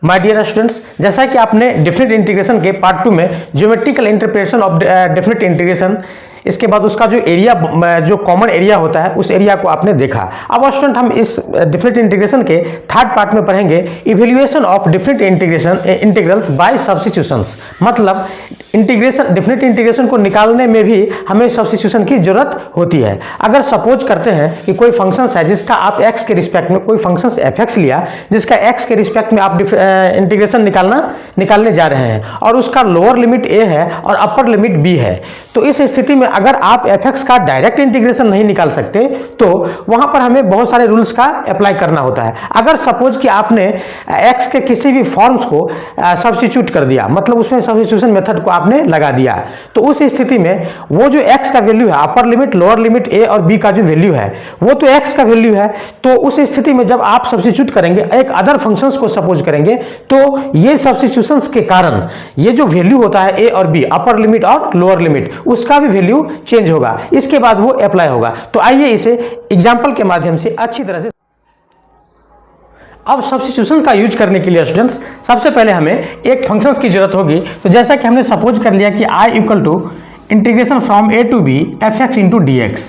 My dear students, जैसा कि आपने डेफिनेट इंटीग्रेशन के पार्ट 2 में geometrical interpretation of definite integration, इसके बाद उसका जो एरिया, जो कॉमन एरिया होता है, उस एरिया को आपने देखा। अब स्टूडेंट हम इस डेफिनेट इंटीग्रेशन के थर्ड पार्ट में पढ़ेंगे evaluation of definite integration integrals by substitutions. मतलब इंटीग्रेशन, डेफिनेट इंटीग्रेशन को निकालने में भी हमें सब्स्टिट्यूशन की जरूरत होती है। अगर सपोज करते हैं कि कोई फंक्शन है जिसका आप x के रिस्पेक्ट में, कोई फंक्शन f(x) लिया जिसका x के रिस्पेक्ट में आप इंटीग्रेशन निकालने जा रहे हैं और उसका लोअर लिमिट a है और अपर लिमिट b है, तो इस स्थिति में अगर आप f(x) का डायरेक्ट इंटीग्रेशन नहीं निकाल सकते तो वहां पर हमें बहुत सारे रूल्स का अप्लाई करना होता है। अगर सपोज कि आपने x के किसी भी फॉर्म्स को सब्स्टिट्यूट कर दिया, मतलब उसमें सब्स्टिट्यूशन मेथड को आपने लगा दिया, तो उस स्थिति में वो जो x का वैल्यू है, upper limit, lower limit a और b का जो वैल्यू है वो तो x का वैल्यू है, तो उस स्थिति में जब आप सब्स्टिट्यूट करेंगे, एक अदर फंक्शंस को सपोज करेंगे, तो ये सब्स्टिट्यूशंस के कारण ये जो वैल्यू होता है a और b, अपर लिमिट और लोअर लिमिट, उसका भी वैल्यू चेंज होगा, इसके बाद वो अप्लाई होगा। तो आइए इसे एग्जांपल के माध्यम से अच्छी तरह से। अब सब्स्टिट्यूशन का यूज करने के लिए स्टूडेंट्स सबसे पहले हमें एक फंक्शंस की जरूरत होगी। तो जैसा कि हमने सपोज कर लिया कि i equal to integration from a to b f(x) into dx।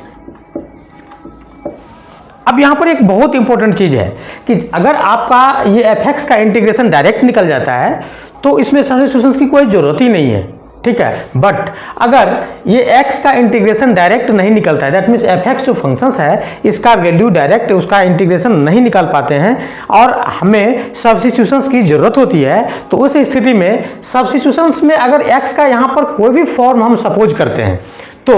अब यहां पर एक बहुत इंपॉर्टेंट चीज है कि अगर आपका ये f(x) का इंटीग्रेशन डायरेक्ट निकल जाता है तो इसमें सब्स्टिट्यूशन की कोई जरूरत ही नहीं है, ठीक है। बट अगर ये x का इंटीग्रेशन डायरेक्ट नहीं निकलता है, दैट मीन्स f(x) जो फंक्शंस है इसका वैल्यू डायरेक्ट उसका इंटीग्रेशन नहीं निकाल पाते हैं और हमें सब्स्टिट्यूशंस की जरूरत होती है, तो उस स्थिति में सब्स्टिट्यूशंस में अगर x का यहां पर कोई भी फॉर्म हम सपोज करते हैं तो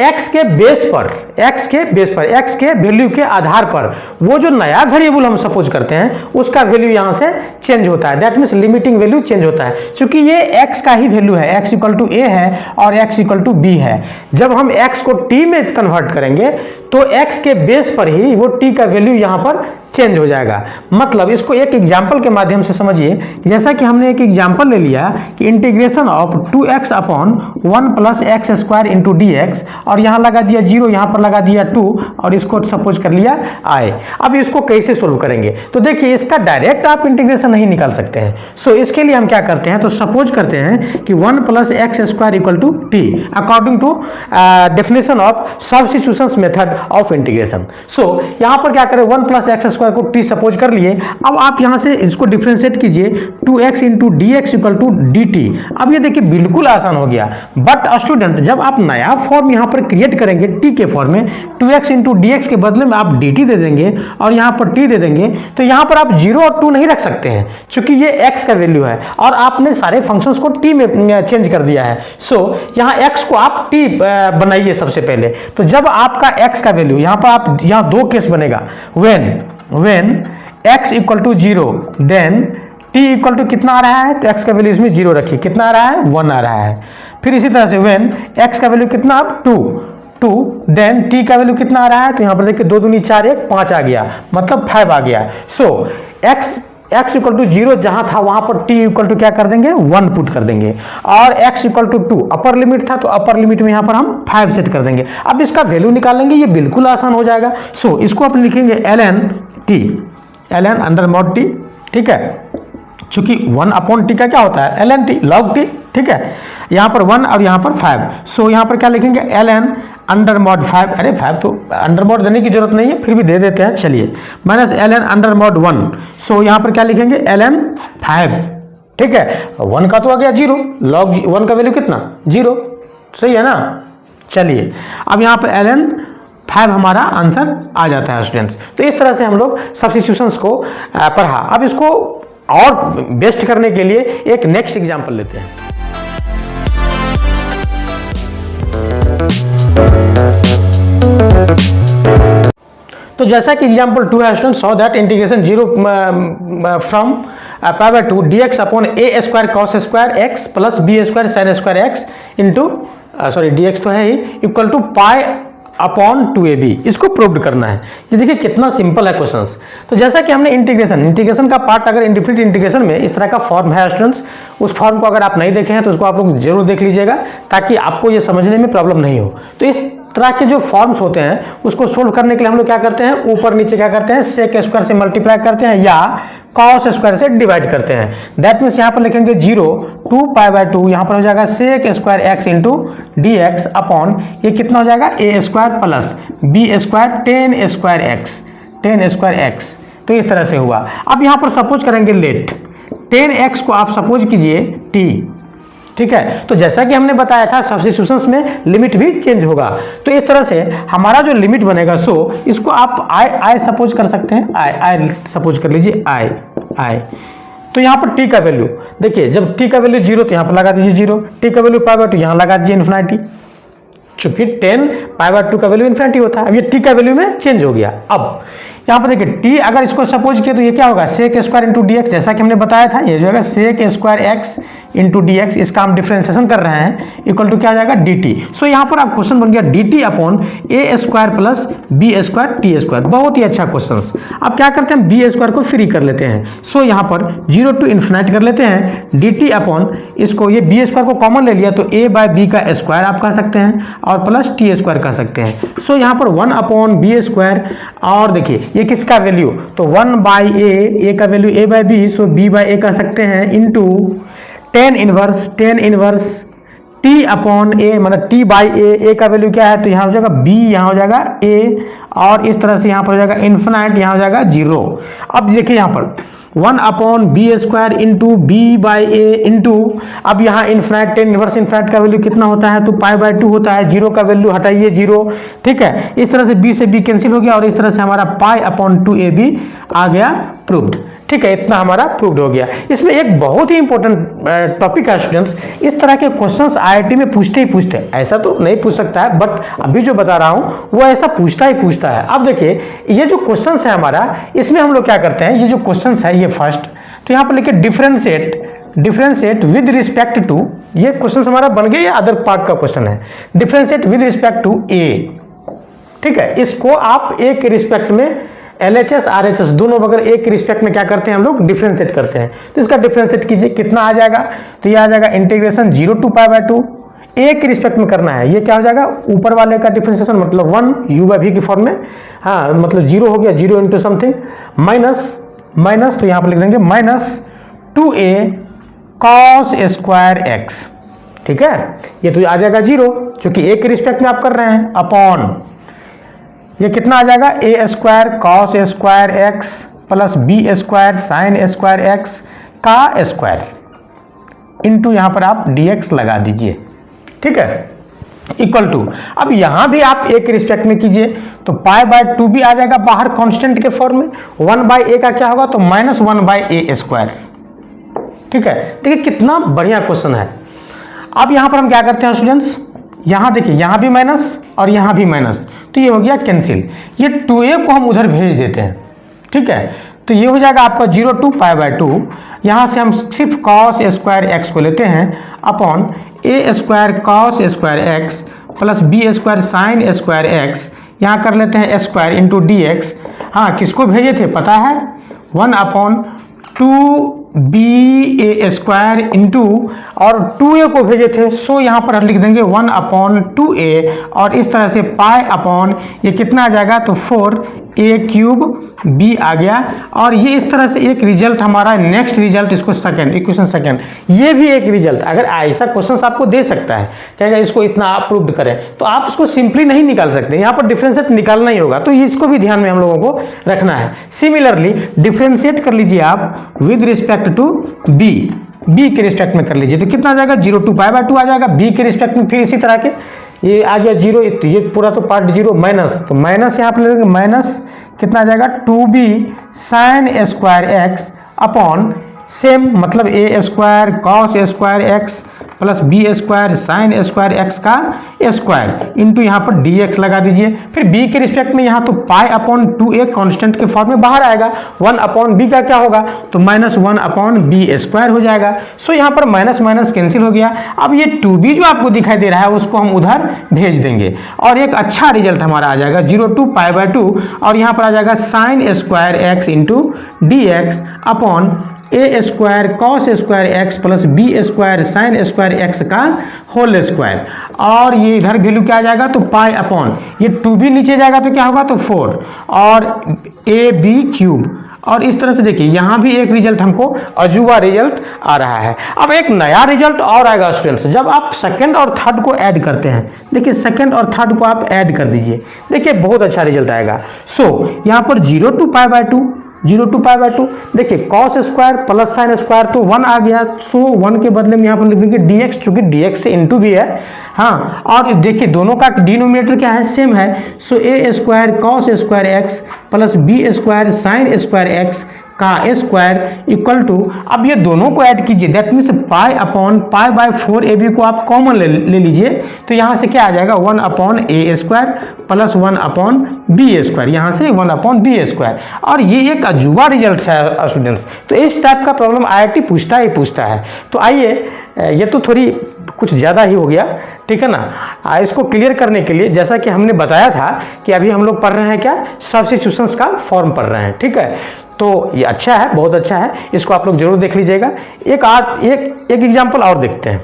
x के बेस पर, x के वैल्यू के आधार पर वो जो नया वेरिएबल हम सपोज करते हैं उसका वैल्यू यहां से चेंज होता है, that means limiting value change होता है। क्योंकि ये x का ही वैल्यू है, x इक्वल टू a है और x इक्वल टू b है। जब हम x को t में कन्वर्ट करेंगे तो x के बेस पर ही वो t का वैल्यू यहां पर चेंज हो जाएगा। मतलब इसको एक एग्जांपल के माध्यम से समझिए। जैसा कि हमने एक एग्जांपल ले लिया कि integration of 2x upon 1 plus x square into dx, और यहाँ लगा दिया 0, यहाँ पर लगा दिया 2 और इसको सपोज कर लिया i। अब इसको कैसे सोल्व करेंगे? तो देखिए इसका डायरेक्ट आप इंटीग्रेशन नहीं निकाल सकते हैं। सो इसके लिए हम क्या करते हैं, तो सपोज करते हैं कि 1 plus x square equal to t according to definition of substitution method of integration. So यहाँ पर क्या करें, 1 प्लस एक्स स्क्वायर को t सपोज कर लिए। अब आप यहां से इसको डिफरेंशिएट कीजिए, 2x into dx equal to dt। अब ये देखिए बिल्कुल आसान हो गया। बट स्टूडेंट जब आप नया फॉर्म यहां पर क्रिएट करेंगे t के फॉर्म में, 2x इंटू dx के बदले में आप dt दे देंगे और यहां पर t दे देंगे, तो यहां पर आप 0 और 2 नहीं रख सकते हैं क्योंकि ये x का वैल्यू है और आपने सारे फंक्शंस को t में चेंज कर दिया है। सो यहां x को आप t बनाइए सबसे पहले। तो जब आपका x का वैल्यू यहां पर आप, यहां दो केस बनेगा, when x equal to 0 then t equal to कितना आ रहा है, तो x का वैल्यू इसमें 0 रखिए, कितना आ रहा है, 1 आ रहा है। फिर इसी तरह से when x का वैल्यू कितना, अब 2 देन t का वैल्यू कितना आ रहा है, तो यहाँ पर देखिए 2 दूनी 4 1 5 आ गया, मतलब 5 आ गया। सो x इक्वल टू 0 जहां था वहां पर t इक्वल टू क्या कर देंगे, 1 पुट कर देंगे, और x equal to 2 upper limit था तो अपर लिमिट में यहां पर हम 5 सेट कर देंगे। अब इसका वैल्यू निकालेंगे, ये बिल्कुल आसान हो जाएगा। सो इसको अपन लिखेंगे ln अंडर मॉड t, ठीक है, चूंकि 1 अपॉन t का क्या होता है, ln t log t, ठीक है, यहां पर 1 और यहां पर 5। सो यहां पर क्या लिखेंगे, ln अंडर मॉड 5, अरे 5 तो अंडर मॉड देने की जरूरत नहीं है, फिर भी दे देते हैं, चलिए, माइनस ln अंडर मॉड 1। सो यहां पर क्या लिखेंगे, ln 5, ठीक है, 1 का तो आ गया 0, log 1 का वैल्यू कितना, 0, सही है ना। चलिए अब यहां पर ln 5 हमारा आंसर आ जाता है स्टूडेंट्स। तो इस तरह से हम लोग सब्स्टिट्यूशंस को पढ़ा। अब इसको और बेस्ट करने के लिए एक नेक्स्ट एग्जांपल लेते हैं। तो जैसा कि एग्जांपल 2 है student, so that integration 0 from pi by 2 dx upon a square cos square x plus b square sin square x into sorry dx तो है ही equal to pi upon 2ab, इसको प्रूव्ड करना है। ये देखिए कितना सिंपल है क्वेश्चंस। तो जैसा कि हमने इंटीग्रेशन का पार्ट अगर इंडिफिनिट इंटीग्रेशन में इस तरह का फॉर्म है स्टूडेंट्स, उस फॉर्म को अगर आप नहीं देखे हैं तो उसको आप लोग जरूर देख लीजिएगा ताकि आपको ये समझने में प्रॉब्लम नहीं हो। तो इस तरह के जो फॉर्म्स होते हैं उसको सोल्व करने के लिए हम लोग क्या करते हैं, ऊपर नीचे क्या करते हैं, सेक स्क्वायर से मल्टीप्लाई करते हैं या कॉस स्क्वायर से डिवाइड करते हैं। दैट मीन्स यहाँ पर लिखेंगे 0 2 पाई/2, यहाँ पर हो जाएगा sec square x into d x upon ये कितना हो जाएगा a square plus b square tan square x. तो इस तरह से हुआ। अब यहाँ पर सपोज करेंगे लेट 10x को आप सपोज कीजिए t, ठीक है। तो जैसा कि हमने बताया था सब्स्टिट्यूशंस में लिमिट भी चेंज होगा। तो इस तरह से हमारा जो लिमिट बनेगा सो इसको आप आई सपोज कर सकते हैं, आई सपोज कर लीजिए आई। तो यहाँ पर t का वैल्यू देखिए, जब t का वैल्यू 0 तो यहाँ पर लगा दीजिए 0, t का वैल्यू पाई/2 यहाँ लगा दीजिए इन्फिनिटी, चूंकि 10 पाई/2 का वैल्यू इन्फिनिटी होता है। अब ये t का वैल्यू में चेंज हो गया। अब यहाँ पर देखिए t अगर इसको सपोज किया तो ये क्या होगा, sec square into d x, जैसा कि हमने बताया था ये जो है sec square x into d x, इसका हम डिफ्रेंसिएशन कर रहे हैं, इक्वल टू क्या हो जाएगा डी टी। सो यहाँ पर आप क्वेश्चन बन गया d t upon a square plus b square t square. बहुत ही अच्छा क्वेश्चन। अब क्या करते हैं, बी स्क्वायर को फ्री कर लेते हैं। सो यहाँ पर 0 टू इन्फिनिटी कर लेते हैं डी टी अपॉन इसको, ये बी स्क्वायर को कॉमन ले लिया तो ए बाय बी का स्क्वायर आप कह सकते हैं और प्लस टी स्क्वायर कह सकते हैं। सो यहाँ पर 1 अपॉन बी स्क्वायर, और देखिए ये किसका वैल्यू, तो 1 बाई ए का value a by b, so b by a कह सकते हैं, into tan inverse t upon a, मतलब टी बाई ए का वैल्यू क्या है, तो यहाँ हो जाएगा बी, यहाँ हो जाएगा ए, और इस तरह से यहाँ पर हो जाएगा इन्फिनाइट, यहाँ हो जाएगा 0। अब देखिए यहाँ पर 1 upon B square into B by A into, अब यहाँ इन्फिनाइट टेन इनवर्स इन्फिनाइट का वैल्यू कितना होता है, तो पाई/2 होता है, 0 का वैल्यू हटाइए 0, ठीक है। इस तरह से b से b कैंसिल हो गया और इस तरह से हमारा पाई/2ab आ गया प्रूव्ड, ठीक है। इतना हमारा प्रूव्ड हो गया। इसमें एक बहुत ही इंपॉर्टेंट टॉपिक है स्टूडेंट्स, इस तरह के क्वेश्चंस आईआईटी में पूछते ही पूछते हैं, ऐसा तो नहीं पूछ सकता है बट अभी जो बता रहा हूं वो ऐसा पूछता ही पूछता है। अब देखिए ये जो क्वेश्चंस है हमारा, इसमें हम लोग क्या करते हैं, ये जो क्वेश्चंस है ये फर्स्ट, तो यहाँ पर लिखे डिफरेंशिएट विद रिस्पेक्ट टू, ये क्वेश्चन हमारा बन गया, ये अदर पार्ट का क्वेश्चन है, डिफरेंशिएट विद रिस्पेक्ट टू ए, ठीक है। इसको आप ए के रिस्पेक्ट में LHS RHS दोनों बगैर एक के रिस्पेक्ट में क्या करते हैं हम लोग, डिफरेंशिएट करते हैं। तो इसका डिफरेंशिएट कीजिए, कितना आ जाएगा, तो ये आ जाएगा इंटीग्रेशन 0 टू पाई/2, ए के रिस्पेक्ट में करना है। ये क्या हो जाएगा, ऊपर वाले का डिफरेंशिएशन मतलब 1 u बाई v की फॉर्म में, हाँ मतलब 0 हो गया, 0 इंटू समथिंग माइनस, तो यहाँ पर लिख देंगे -2a cos स्क्वायर एक्स, ठीक है। ये तो आ जाएगा 0, चूंकि ए के रिस्पेक्ट में आप कर रहे हैं, अपॉन ये कितना आ जाएगा, a square cos square x plus b square sine square x का स्क्वायर इंटू यहाँ पर आप dx लगा दीजिए, ठीक है, इक्वल टू, अब यहां भी आप ए के रिस्पेक्ट में कीजिए तो पाई/2 भी आ जाएगा बाहर कांस्टेंट के फॉर्म में, 1 बाई ए का क्या होगा, तो -1 बाई ए स्क्वायर, ठीक है। देखिए कितना बढ़िया क्वेश्चन है। अब यहां पर हम क्या करते हैं स्टूडेंट्स, यहां देखिए यहां भी माइनस और यहां भी माइनस, तो ये हो गया कैंसिल, ये 2a को हम उधर भेज देते हैं, ठीक है। तो ये हो जाएगा आपका 0 टू पाई/2, यहाँ से हम सिर्फ कॉस स्क्वायर एक्स को लेते हैं upon a square cos square x plus b square sine square x, यहाँ कर लेते हैं स्क्वायर इंटू डी एक्स। हाँ किसको भेजे थे पता है, 1/2ba स्क्वायर इंटू और 2a को भेजे थे, सो यहाँ पर लिख देंगे 1/2a और इस तरह से पाई अपॉन ये कितना आ जाएगा, तो 4a³ b आ गया। और ये इस तरह से एक रिजल्ट हमारा, नेक्स्ट रिजल्ट इसको सेकंड इक्वेशन सेकंड, ये भी एक रिजल्ट, अगर ऐसा क्वेश्चन आपको दे सकता है क्या इसको इतना आप प्रूव करें, तो आप इसको सिंपली नहीं निकाल सकते, यहाँ पर डिफरेंशिएट निकालना ही होगा, तो इसको भी ध्यान में हम लोगों को रखना है। सिमिलरली डिफरेंशिएट कर लीजिए आप विद रिस्पेक्ट टू बी के रिस्पेक्ट में कर लीजिए, तो कितना आ जाएगा, 0 टू पाई/2 आ जाएगा, बी के रिस्पेक्ट में फिर इसी तरह के ये आ गया 0, ये पूरा तो पार्ट 0 माइनस, तो माइनस यहाँ पर ले लेंगे, माइनस कितना आ जाएगा 2b sine square x upon same मतलब a square cos square x plus b square sine square x का स्क्वायर इंटू यहाँ पर dx लगा दीजिए। फिर b के रिस्पेक्ट में यहाँ तो पाई अपॉन 2a कांस्टेंट के फॉर्म में बाहर आएगा, 1 अपॉन b का क्या होगा, तो -1 अपॉन b स्क्वायर हो जाएगा। सो यहाँ पर माइनस माइनस कैंसिल हो गया। अब ये 2b जो आपको दिखाई दे रहा है उसको हम उधर भेज देंगे और एक अच्छा रिजल्ट हमारा आ जाएगा 0 टू पाई/2 और यहाँ पर आ जाएगा sine square x into d x upon a square cos square x plus b square sine square square x का होल स्क्वायर, और ये इधर वैल्यू क्या आ जाएगा तो पाई अपॉन ये 2b नीचे जाएगा तो क्या होगा तो 4 और ए बी क्यूब, और इस तरह से देखिए यहाँ भी एक रिजल्ट हमको अजूबा रिजल्ट आ रहा है। अब एक नया रिजल्ट और आएगा स्टूडेंट्स, जब आप सेकंड और थर्ड को ऐड करते हैं। देखिए सेकंड और थर्ड को आप ऐड कर दीजिए, देखिए बहुत अच्छा रिजल्ट आएगा। सो यहाँ पर 0 to π/2, 0 to π/2, देखिए cos square plus sine square तो 1 आ गया। सो 1 के बदले में यहाँ पर लिख देंगे dx, चूंकि dx से इंटू भी है। हाँ, और देखिए दोनों का डिनोमिनेटर क्या है, सेम है। So a square cos square x plus b square sine square x का स्क्वायर इक्वल टू, अब ये दोनों को ऐड कीजिए, that means pi upon π/4 a b को आप कॉमन ले लीजिए, तो यहाँ से क्या आ जाएगा 1 upon a square plus 1 upon B square, यहाँ से 1 अपॉन बी स्क्वायर। और ये एक अजूबा रिजल्ट है स्टूडेंट्स, तो इस टाइप का प्रॉब्लम IIT पूछता है। तो आइए, ये तो थोड़ी कुछ ज़्यादा ही हो गया, ठीक है ना। इसको क्लियर करने के लिए जैसा कि हमने बताया था कि अभी हम लोग पढ़ रहे हैं क्या, सब्स्टिट्यूशंस का फॉर्म पढ़ रहे हैं, ठीक है। तो ये अच्छा है, बहुत अच्छा है, इसको आप लोग जरूर देख लीजिएगा। एक एग्जाम्पल और देखते हैं।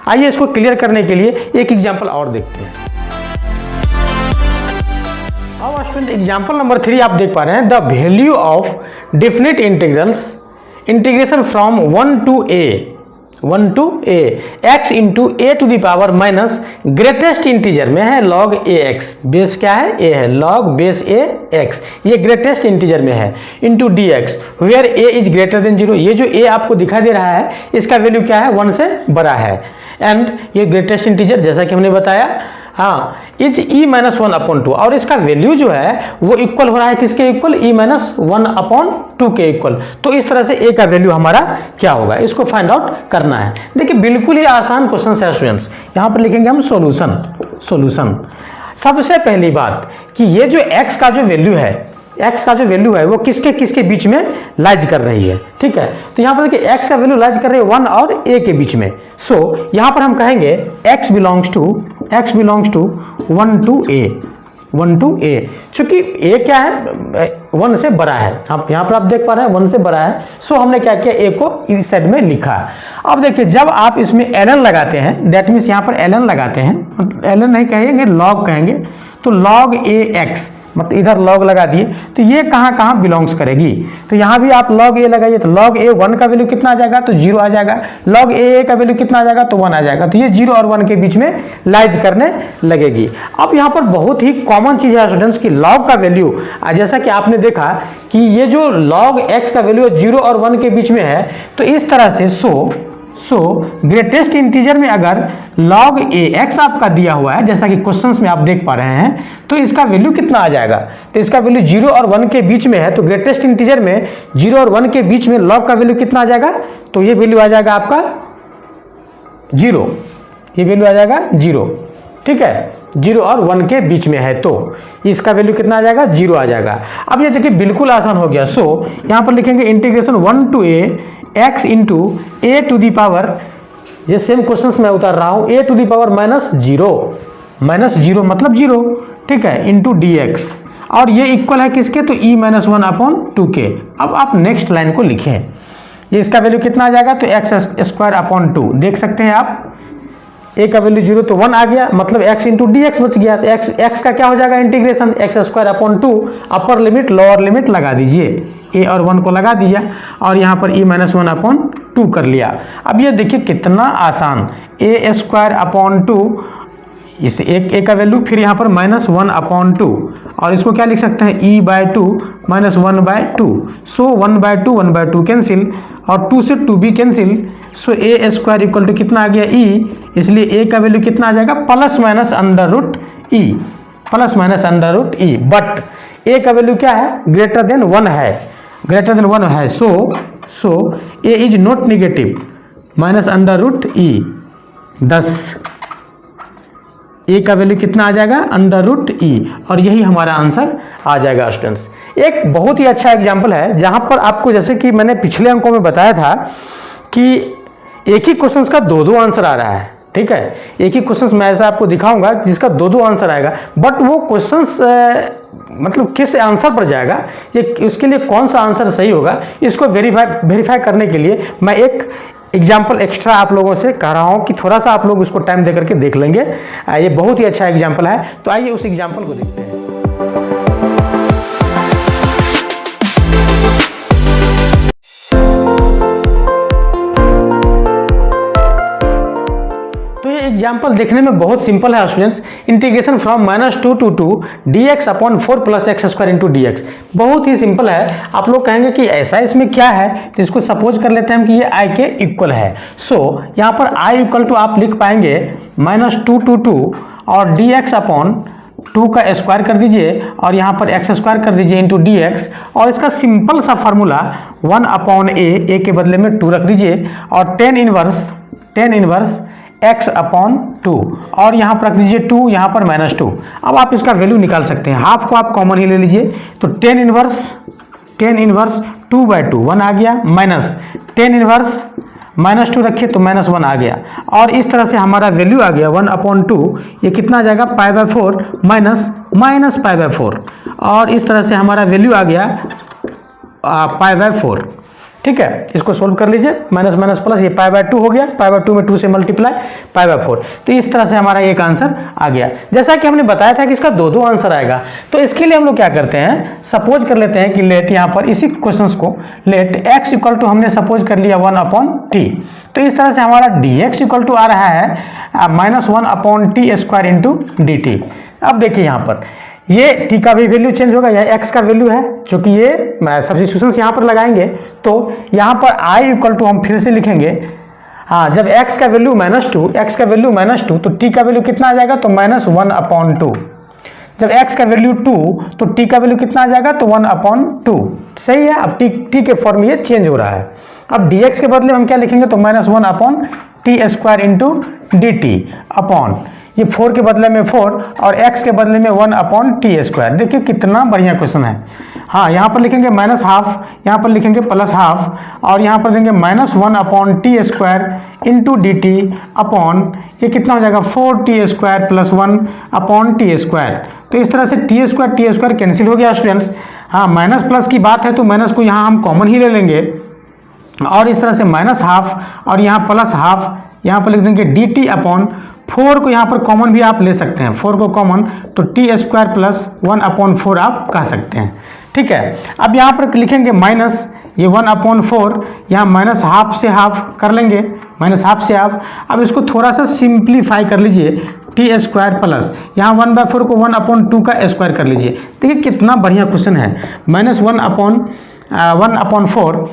आइए इसको क्लियर करने के लिए एक एग्जाम्पल और देखते हैं। अब स्टूडेंट एग्जाम्पल नंबर 3 आप देख पा रहे हैं, the value of definite integrals integration from 1 to a x into A to the power minus greatest integer में है log a x, बेस क्या है a है, log बेस a x, ये ग्रेटेस्ट इंटीजर में है, into d x where a is greater than 0। ये जो a आपको दिखाई दे रहा है इसका वैल्यू क्या है, 1 से बड़ा है, एंड ये ग्रेटेस्ट इंटीजर जैसा कि हमने बताया, हाँ, इज e-1/2, और इसका वैल्यू जो है वो इक्वल हो रहा है किसके इक्वल, e-1/2 के इक्वल। तो इस तरह से a का वैल्यू हमारा क्या होगा, इसको फाइंड आउट करना है। देखिए बिल्कुल ही आसान क्वेश्चन है स्टूडेंट्स, यहाँ पर लिखेंगे हम सॉल्यूशन। सबसे पहली बात कि ये जो x का जो वैल्यू है वो किसके बीच में लाइज कर रही है, ठीक है। तो यहाँ पर देखिए x का वैल्यू लाइज कर रही है 1 और a के बीच में। सो यहाँ पर हम कहेंगे x belongs to 1 to a, चूंकि a क्या है 1 से बड़ा है, आप यहाँ पर आप देख पा रहे हैं 1 से बड़ा है। सो हमने क्या किया, a को इस साइड में लिखा। अब देखिए जब आप इसमें ln लगाते हैं, दैट मीन्स यहाँ पर ln लगाते हैं, ln नहीं कहेंगे log कहेंगे, तो log ax मतलब इधर log लगा दिए, तो ये कहाँ बिलोंग्स करेगी, तो यहाँ भी आप log a लगाइए, तो log a 1 का वैल्यू कितना आ जाएगा तो 0 आ जाएगा, log a का वैल्यू कितना आ जाएगा तो 1 आ जाएगा, तो ये 0 और 1 के बीच में लाइज करने लगेगी। अब यहाँ पर बहुत ही कॉमन चीज है स्टूडेंट्स की log का वैल्यू, जैसा कि आपने देखा कि ये जो log x का वैल्यू 0 और 1 के बीच में है, तो इस तरह से सो ग्रेटेस्ट इंटीजर में अगर log ax आपका दिया हुआ है, जैसा कि क्वेश्चंस में आप देख पा रहे हैं, तो इसका वैल्यू कितना आ जाएगा, तो इसका वैल्यू 0 और 1 के बीच में है, तो ग्रेटेस्ट इंटीजर में 0 और 1 के बीच में log का वैल्यू कितना आ जाएगा, तो ये वैल्यू आ जाएगा आपका 0, ये वैल्यू आ जाएगा 0, ठीक है। 0 और 1 के बीच में है तो इसका वैल्यू कितना आ जाएगा, 0 आ जाएगा। अब ये देखिए बिल्कुल आसान हो गया। सो यहाँ पर लिखेंगे integration 1 to a x into A to the power, ये सेम क्वेश्चन मैं उतार रहा हूँ, a टू दी पावर -0 मतलब 0, ठीक है, इंटू डी एक्स, और ये इक्वल है किसके, तो e-1/2 के। अब आप नेक्स्ट लाइन को लिखें, ये इसका वैल्यू कितना आ जाएगा, तो x² देख सकते हैं आप, a का वैल्यू 0 तो 1 आ गया, मतलब x इंटू डी एक्स बच गया, तो x का क्या हो जाएगा integration x²/2, upper limit lower limit लगा दीजिए, a और 1 को लगा दिया, और यहाँ पर e-1/2 कर लिया। अब ये देखिए कितना आसान, a²/2, इस a का वैल्यू, फिर यहाँ पर -1/2, और इसको क्या लिख सकते हैं, e/2 -1/2, सो 1/2 कैंसिल, और 2 से 2b cancel, so a² equal to कितना आ गया e, इसलिए a का वैल्यू कितना आ जाएगा ±√e, बट a का वैल्यू क्या है, ग्रेटर देन 1 है, सो a is not negative, -√e, 10, a का वैल्यू कितना आ जाएगा, √e, और यही हमारा आंसर आ जाएगा स्टूडेंट्स। एक बहुत ही अच्छा एग्जाम्पल है जहां पर आपको, जैसे कि मैंने पिछले अंकों में बताया था कि एक ही क्वेश्चन का 2 आंसर आ रहा है, ठीक है। एक ही क्वेश्चन मैं ऐसा आपको दिखाऊंगा जिसका 2 आंसर आएगा, बट वो क्वेश्चंस मतलब किस आंसर पर जाएगा, ये उसके लिए कौन सा आंसर सही होगा, इसको वेरीफाई करने के लिए मैं एक एग्जाम्पल एक्स्ट्रा आप लोगों से कह रहा हूँ कि थोड़ा सा आप लोग उसको टाइम दे करके देख लेंगे। ये बहुत ही अच्छा एग्जाम्पल है, तो आइए उस एग्जाम्पल को देखते हैं। एग्जाम्पल देखने में बहुत सिंपल है students. Integration from -2 to 2 dx upon 4 + x² into dx, बहुत ही सिंपल है। आप लोग कहेंगे कि ऐसा इसमें क्या है, तो इसको सपोज कर लेते हैं हम कि ये i के इक्वल है। सो यहाँ पर i इक्वल टू आप लिख पाएंगे -2 to 2 और dx अपॉन 2 का स्क्वायर कर दीजिए और यहाँ पर x² कर दीजिए इंटू dx, और इसका सिंपल सा फार्मूला 1/a के बदले में 2 रख दीजिए और tan इनवर्स x अपॉन 2 और यहाँ पर रख दीजिए 2, यहाँ पर -2। अब आप इसका वैल्यू निकाल सकते हैं, हाफ को आप कॉमन ही ले लीजिए, तो tan इनवर्स 2/2 1 आ गया, माइनस tan इनवर्स -2 रखिए तो -1 आ गया, और इस तरह से हमारा वैल्यू आ गया 1/2। ये कितना आ जाएगा π/4 माइनस π/4, और इस तरह से हमारा वैल्यू आ गया π/4। ठीक है, इसको सोल्व कर लीजिए, माइनस माइनस प्लस, ये π/2 हो गया, π/2 में 2 से मल्टीप्लाई π/4। तो इस तरह से हमारा एक आंसर आ गया। जैसा कि हमने बताया था कि इसका दो आंसर आएगा, तो इसके लिए हम लोग क्या करते हैं, सपोज कर लेते हैं कि लेट यहाँ पर इसी क्वेश्चंस को लेट x इक्वल टू हमने सपोज कर लिया 1/t, तो इस तरह से हमारा dx इक्वल टू आ रहा है -1/t² इंटू dt। अब देखिए यहाँ पर ये t का भी वैल्यू चेंज होगा, यह x का वैल्यू है, चूंकि ये सब्स्टिट्यूशंस यहाँ पर लगाएंगे तो यहाँ पर i इक्वल टू हम फिर से लिखेंगे, हाँ, जब x का वैल्यू -2 तो t का वैल्यू कितना आ जाएगा, तो -1/2। जब x का वैल्यू 2 तो t का वैल्यू कितना आ जाएगा, तो 1/2। सही है, अब t के फॉर्म में ये चेंज हो रहा है। अब dx के बदले हम क्या लिखेंगे, तो -1/t² इंटू dt अपॉन ये 4 के बदले में 4 और x के बदले में 1/t²। देखिए कितना बढ़िया क्वेश्चन है। हाँ, यहाँ पर लिखेंगे -½ यहाँ पर लिखेंगे +½ और यहाँ पर देंगे -1/t² इंटू dt अपॉन ये कितना हो जाएगा 4t² + 1/t²। तो इस तरह से t² कैंसिल हो गया स्टूडेंट्स। हाँ, माइनस प्लस की बात है तो माइनस को यहाँ हम कॉमन ही ले लेंगे, और इस तरह से -½ और यहाँ +½ यहाँ पर लिख देंगे dt अपॉन 4 को यहाँ पर कॉमन भी आप ले सकते हैं, 4 को कॉमन तो t² + 1/4 आप कह सकते हैं। ठीक है, अब यहाँ पर लिखेंगे माइनस ये 1/4, यहाँ -½ से हाफ कर लेंगे, -½ से हाफ। अब इसको थोड़ा सा सिंप्लीफाई कर लीजिए, t² प्लस यहाँ 1/4 को 1/2 का स्क्वायर कर लीजिए। देखिए कितना बढ़िया क्वेश्चन है, -1/4।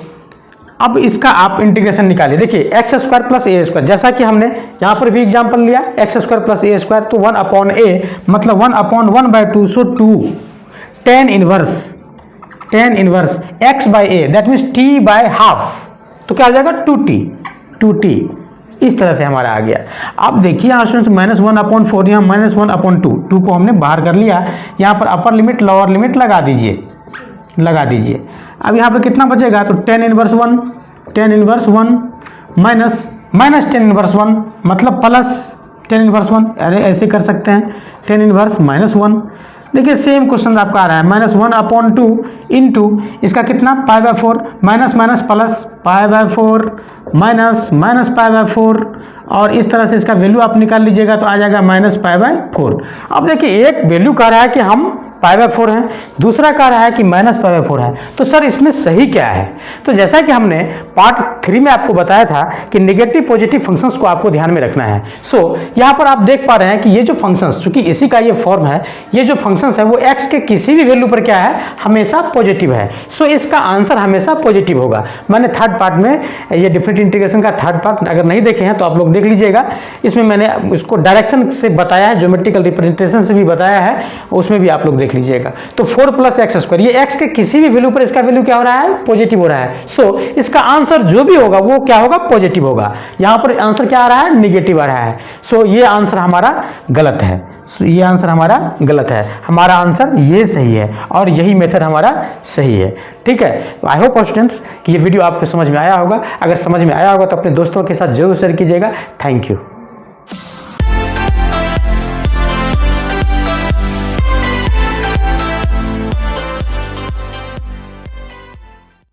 अब इसका आप इंटीग्रेशन निकालिए, देखिए x² + a², जैसा कि हमने यहाँ पर भी एग्जांपल लिया x² + a², तो 1/a मतलब 1/1/2, सो 2 tan inverse x/a that means t/2, तो क्या हो जाएगा 2t। इस तरह से हमारा आ गया। अब देखिए यहाँ स्टूडेंट्स -1/4 यहाँ -1/2, 2 को हमने बाहर कर लिया, यहाँ पर अपर लिमिट लोअर लिमिट लगा दीजिए। अब यहाँ पर कितना बचेगा, तो tan inverse 1 minus tan inverse 1 मतलब प्लस tan इनवर्स 1, अरे ऐसे कर सकते हैं, tan इनवर्स -1। देखिए सेम क्वेश्चन आपका आ रहा है, -1/2 इंटू इसका कितना π/4 माइनस प्लस π/4 माइनस π/4, और इस तरह से इसका वैल्यू आप निकाल लीजिएगा तो आ जाएगा -π/4। अब देखिए एक वैल्यू कह रहा है कि हम π/4 है, दूसरा कह रहा है कि -π/4 है, तो सर इसमें सही क्या है। तो जैसा कि हमने पार्ट 3 में आपको बताया था कि नेगेटिव पॉजिटिव फंक्शंस को आपको ध्यान में रखना है। यहाँ पर आप देख पा रहे हैं कि ये जो फंक्शंस, चूंकि इसी का ये फॉर्म है, ये जो फंक्शंस है वो x के किसी भी वैल्यू पर क्या है, हमेशा पॉजिटिव है। इसका आंसर हमेशा पॉजिटिव होगा। मैंने थर्ड पार्ट में ये डिफरेंट इंटीग्रेशन का थर्ड पार्ट अगर नहीं देखे हैं तो आप लोग देख लीजिएगा, इसमें मैंने उसको डायरेक्शन से बताया है, ज्योमेट्रिकल रिप्रेजेंटेशन से भी बताया है, उसमें भी आप लोग देख लीजिएगा। तो 4 + x², ये x के किसी भी वैल्यू पर इसका वैल्यू क्या हो रहा है, पॉजिटिव हो रहा है। इसका आंसर जो भी होगा वो क्या होगा, पॉजिटिव होगा। यहाँ पर आंसर क्या आ रहा है, निगेटिव आ रहा है। ये आंसर हमारा गलत है, ये आंसर हमारा गलत है, हमारा आंसर ये सही है और यही मेथड हमारा सही है। ठीक है, आई होप स्टूडेंट्स कि ये वीडियो आपको समझ में आया होगा। अगर समझ में आया होगा तो अपने दोस्तों के साथ जरूर शेयर कीजिएगा। Thank you.